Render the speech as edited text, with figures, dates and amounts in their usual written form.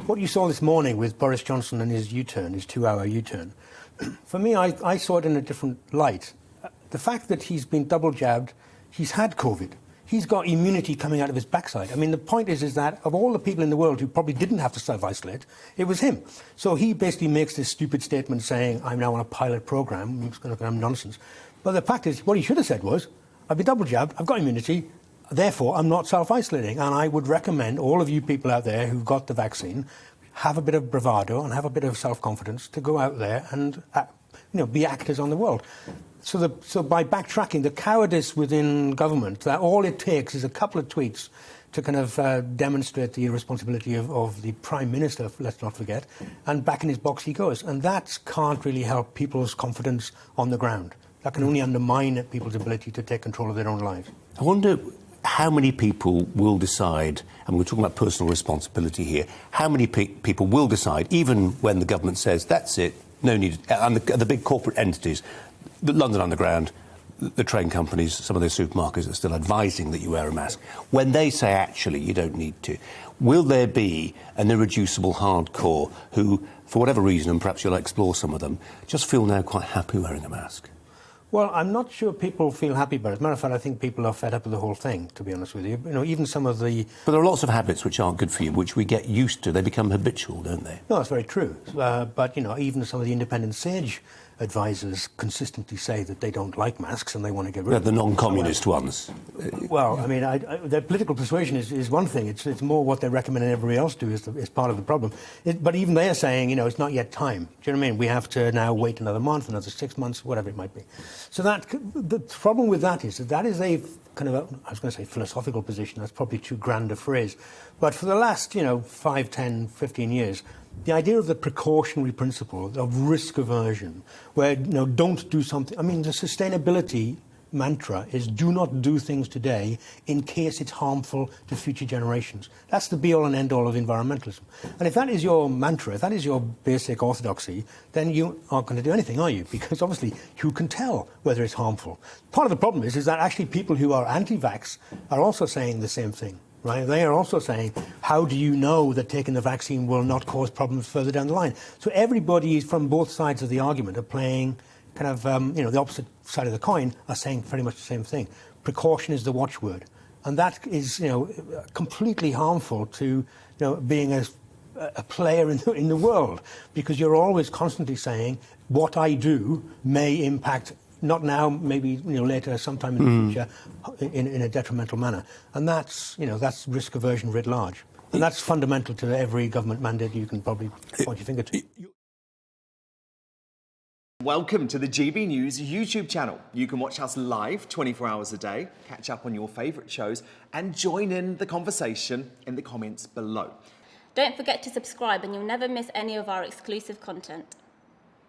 what you saw this morning with Boris Johnson and his U-turn, his 2-hour U-turn, for me, I saw it in a different light. The fact that he's been double jabbed, he's had COVID. He's got immunity coming out of his backside. I mean, the point is that of all the people in the world who probably didn't have to self-isolate, it was him. So he basically makes this stupid statement saying, I'm now on a pilot program. It's going to become nonsense. But the fact is, what he should have said was, I've been double jabbed, I've got immunity, therefore I'm not self-isolating. And I would recommend all of you people out there who've got the vaccine, have a bit of bravado and have a bit of self-confidence to go out there and be actors on the world. So by backtracking, the cowardice within government, that all it takes is a couple of tweets to kind of demonstrate the irresponsibility of the Prime Minister, let's not forget, and back in his box he goes. And that can't really help people's confidence on the ground. That can only undermine people's ability to take control of their own lives. I wonder how many people will decide, and we're talking about personal responsibility here, how many people will decide, even when the government says, that's it, no need, and the big corporate entities, the London Underground, the train companies, some of those supermarkets are still advising that you wear a mask. When they say, actually, you don't need to, will there be an irreducible hardcore who, for whatever reason, and perhaps you'll explore some of them, just feel now quite happy wearing a mask? Well, I'm not sure people feel happy about it. As a matter of fact, I think people are fed up with the whole thing, to be honest with you. Even some of the... But there are lots of habits which aren't good for you, which we get used to. They become habitual, don't they? No, that's very true. But, even some of the independent SAGE advisors consistently say that they don't like masks and they want to get rid of them. The non-communist ones. Well, I mean, their political persuasion is one thing. It's more what they recommend and everybody else do is part of the problem. But even they are saying, it's not yet time. Do you know what I mean? We have to now wait another month, another 6 months, whatever it might be. So the problem with that is a kind of I was going to say philosophical position. That's probably too grand a phrase. But for the last, 5, 10, 15 years, the idea of the precautionary principle of risk aversion, where, don't do something. I mean, the sustainability mantra is do not do things today in case it's harmful to future generations. That's the be-all and end-all of environmentalism. And if that is your mantra, if that is your basic orthodoxy, then you aren't going to do anything, are you? Because obviously you can tell whether it's harmful. Part of the problem is that actually people who are anti-vax are also saying the same thing. Right? They are also saying, how do you know that taking the vaccine will not cause problems further down the line? So everybody from both sides of the argument are playing kind of, the opposite side of the coin, are saying very much the same thing. Precaution is the watchword. And that is, completely harmful to, being a player in the world, because you're always constantly saying, what I do may impact not now, maybe later, sometime in the future, in a detrimental manner, and that's risk aversion writ large, and that's fundamental to every government mandate you can probably point your finger to. Welcome to the GB News YouTube channel. You can watch us live 24 hours a day, catch up on your favourite shows, and join in the conversation in the comments below. Don't forget to subscribe, and you'll never miss any of our exclusive content.